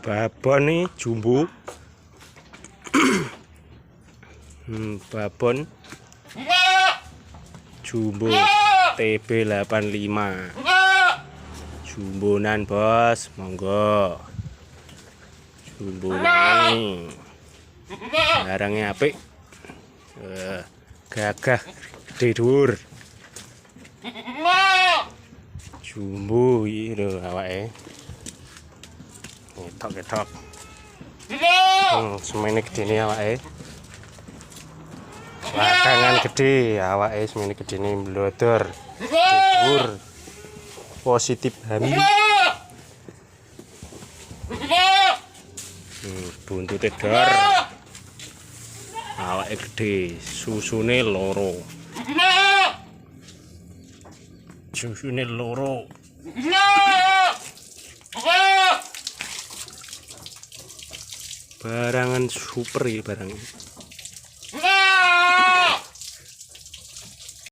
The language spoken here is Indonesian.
Babon nih jumbo. Babon jumbo TB85 jumbonan bos, monggo jumbonan barangnya apik, gagah gede dhuwur jumbo iki lho awake ketok semene gedene awake lakangan gede awake semene gedene mblodor dhuwur positif hamil buntute dor awake gede susune loro barangan super ya barang